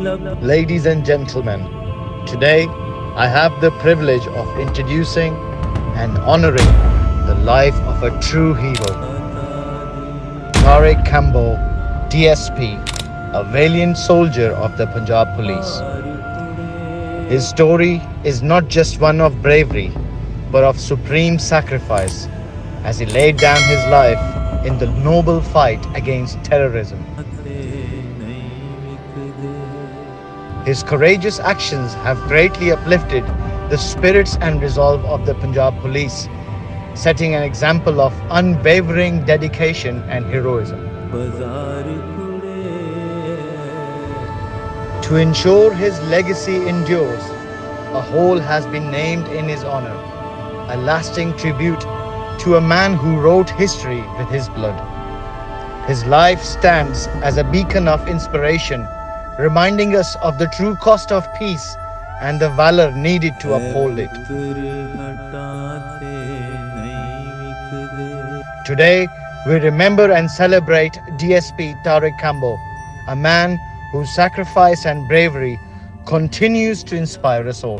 Ladies and gentlemen, today I have the privilege of introducing and honoring the life of a true hero, Tariq Kambo, DSP, a valiant soldier of the Punjab Police. His story is not just one of bravery, but of supreme sacrifice as he laid down his life in the noble fight against terrorism. His courageous actions have greatly uplifted the spirits and resolve of the Punjab Police, setting an example of unwavering dedication and heroism. To ensure his legacy endures, a hall has been named in his honor, a lasting tribute to a man who wrote history with his blood. His life stands as a beacon of inspiration, reminding us of the true cost of peace and the valor needed to uphold it. Today, we remember and celebrate DSP Tariq Kambo, a man whose sacrifice and bravery continues to inspire us all.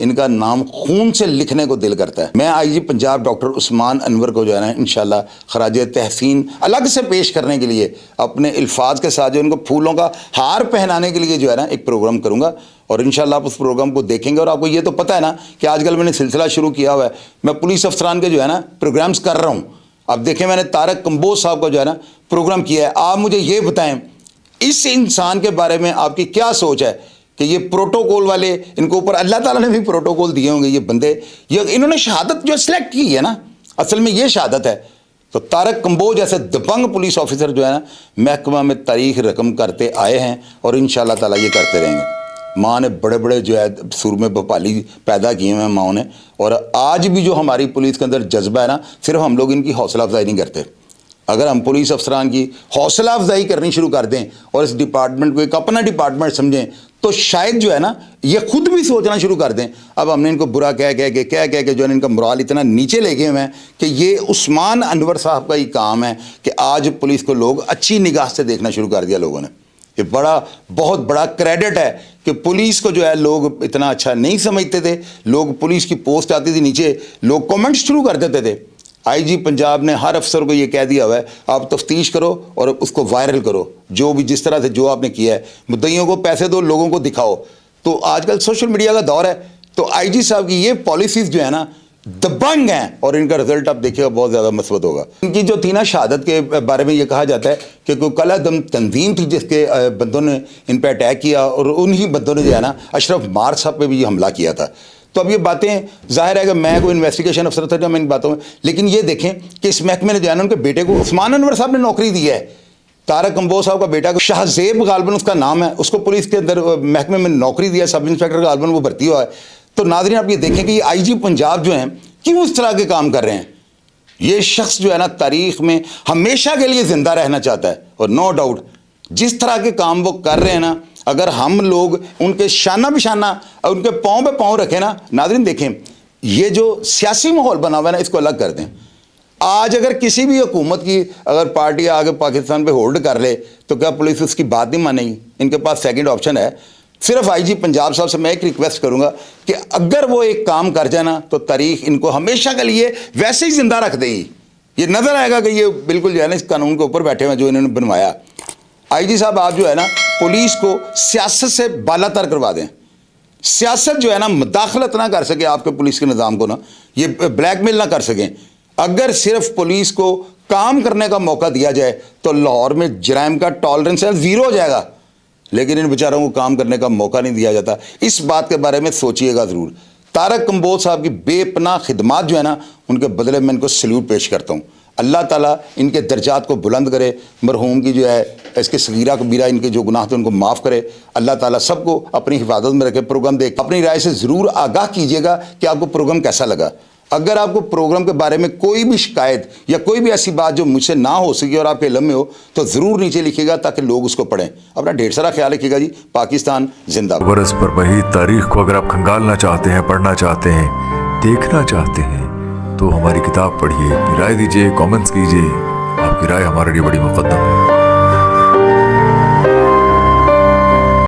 ان کا نام خون سے لکھنے کو دل کرتا ہے. میں آئی جی پنجاب ڈاکٹر عثمان انور کو جو ہے نا انشاءاللہ خراج تحسین الگ سے پیش کرنے کے لیے اپنے الفاظ کے ساتھ جو ان کو پھولوں کا ہار پہنانے کے لیے جو ہے نا ایک پروگرام کروں گا, اور انشاءاللہ آپ اس پروگرام کو دیکھیں گے. اور آپ کو یہ تو پتہ ہے نا کہ آج کل میں نے سلسلہ شروع کیا ہوا ہے, میں پولیس افسران کے جو ہے نا پروگرامز کر رہا ہوں. اب دیکھیں میں نے طارق کمبوز صاحب کا جو ہے نا پروگرام کیا ہے. آپ مجھے یہ بتائیں اس انسان کے بارے میں آپ کی کیا سوچ ہے کہ یہ پروٹوکول والے, ان کو اوپر اللہ تعالیٰ نے بھی پروٹوکول دیے ہوں گے, یہ بندے یہ انہوں نے شہادت جو سلیکٹ کی ہے نا, اصل میں یہ شہادت ہے. تو طارق کمبوز جیسے دبنگ پولیس آفیسر جو ہے نا محکمہ میں تاریخ رقم کرتے آئے ہیں اور انشاءاللہ تعالیٰ یہ کرتے رہیں گے. ماں نے بڑے بڑے جو ہے سورمے بھوپالی پیدا کیے ہوئے ہیں ماؤں نے, اور آج بھی جو ہماری پولیس کے اندر جذبہ ہے نا, صرف ہم لوگ ان کی حوصلہ افزائی نہیں کرتے. اگر ہم پولیس افسران کی حوصلہ افزائی کرنی شروع کر دیں اور اس ڈپارٹمنٹ کو ایک اپنا ڈپارٹمنٹ سمجھیں تو شاید جو ہے نا یہ خود بھی سوچنا شروع کر دیں. اب ہم نے ان کو برا کہہ کے جو ہے ان کا مرال اتنا نیچے لے گئے ہوئے ہیں کہ یہ عثمان انور صاحب کا ہی کام ہے کہ آج پولیس کو لوگ اچھی نگاہ سے دیکھنا شروع کر دیا لوگوں نے. یہ بہت بڑا کریڈٹ ہے کہ پولیس کو جو ہے لوگ اتنا اچھا نہیں سمجھتے تھے. لوگ پولیس کی پوسٹ آتی تھی نیچے لوگ کمنٹس شروع کر دیتے تھے. آئی جی پنجاب نے ہر افسر کو یہ کہہ دیا ہوا ہے آپ تفتیش کرو اور اس کو وائرل کرو, جو بھی جس طرح سے جو آپ نے کیا ہے, مدعیوں کو پیسے دو, لوگوں کو دکھاؤ. تو آج کل سوشل میڈیا کا دور ہے, تو آئی جی صاحب کی یہ پالیسیز جو ہے نا دبنگ ہیں, اور ان کا رزلٹ آپ دیکھیے گا بہت زیادہ مثبت ہوگا. ان کی جو تھی نا شہادت کے بارے میں یہ کہا جاتا ہے کہ کوئی کلا دم تنظیم تھی جس کے بندوں نے ان پہ اٹیک کیا, اور انہی بندوں نے جو ہے نا اشرف مار صاحب پہ بھی یہ حملہ کیا تھا. تو اب یہ باتیں ظاہر ہے کہ میں کوئی انویسٹیگیشن افسر تھا جب میں ان باتوں میں, لیکن یہ دیکھیں کہ اس محکمے نے جو ہے نا ان کے بیٹے کو عثمان انور صاحب نے نوکری دی ہے. طارق کمبوز صاحب کا بیٹا شہزیب غالباً اس کا نام ہے, اس کو پولیس کے اندر محکمے میں نوکری دیا, سب انسپیکٹر غالباً وہ بھرتی ہوا ہے. تو ناظرین آپ یہ دیکھیں کہ یہ آئی جی پنجاب جو ہیں کیوں اس طرح کے کام کر رہے ہیں. یہ شخص جو ہے نا تاریخ میں ہمیشہ کے لیے زندہ رہنا چاہتا ہے, اور نو ڈاؤٹ جس طرح کے کام وہ کر رہے ہیں نا, اگر ہم لوگ ان کے شانہ بشانہ ان کے پاؤں پہ پاؤں رکھیں نا. ناظرین دیکھیں یہ جو سیاسی ماحول بنا ہوا ہے نا اس کو الگ کر دیں. آج اگر کسی بھی حکومت کی اگر پارٹی آگے پاکستان پہ ہولڈ کر لے تو کیا پولیس اس کی بات نہیں مانے گی؟ ان کے پاس سیکنڈ آپشن ہے. صرف آئی جی پنجاب صاحب سے میں ایک ریکویسٹ کروں گا کہ اگر وہ ایک کام کر جائے نا تو تاریخ ان کو ہمیشہ کے لیے ویسے ہی زندہ رکھ دے گی. یہ نظر آئے گا کہ یہ بالکل جو ہے نا اس قانون کے اوپر بیٹھے ہوئے جو انہوں نے بنوایا. آئی جی صاحب آپ جو ہے نا پولیس کو سیاست سے بالا تر کروا دیں. سیاست جو ہے نا مداخلت نہ کر سکے آپ کے پولیس کے نظام کو نا, یہ بلیک میل نہ کر سکیں. اگر صرف پولیس کو کام کرنے کا موقع دیا جائے تو لاہور میں جرائم کا ٹالرنس ہے زیرو ہو جائے گا, لیکن ان بیچاروں کو کام کرنے کا موقع نہیں دیا جاتا. اس بات کے بارے میں سوچئے گا ضرور. طارق کمبوز صاحب کی بے پناہ خدمات جو ہے نا ان کے بدلے میں ان کو سلیوٹ پیش کرتا ہوں. اللہ تعالیٰ ان کے درجات کو بلند کرے, مرحوم کی جو ہے اس کے صغیرہ کبیرہ ان کے جو گناہ تھے ان کو معاف کرے. اللہ تعالیٰ سب کو اپنی حفاظت میں رکھے. پروگرام دیکھ اپنی رائے سے ضرور آگاہ کیجیے گا کہ آپ کو پروگرام کیسا لگا. اگر آپ کو پروگرام کے بارے میں کوئی بھی شکایت یا کوئی بھی ایسی بات جو مجھ سے نہ ہو سکی اور آپ کے علم میں ہو تو ضرور نیچے لکھیے گا تاکہ لوگ اس کو پڑھیں. اپنا ڈھیر سارا خیال رکھیے گا جی. پاکستان زندہ باد. برس پر بہی تاریخ کو اگر آپ کھنگالنا چاہتے ہیں, پڑھنا چاہتے ہیں, دیکھنا چاہتے ہیں تو ہماری کتاب پڑھیے, رائے دیجیے, کامنٹس کیجیے. آپ کی رائے ہمارے لیے بڑی مقدم ہے.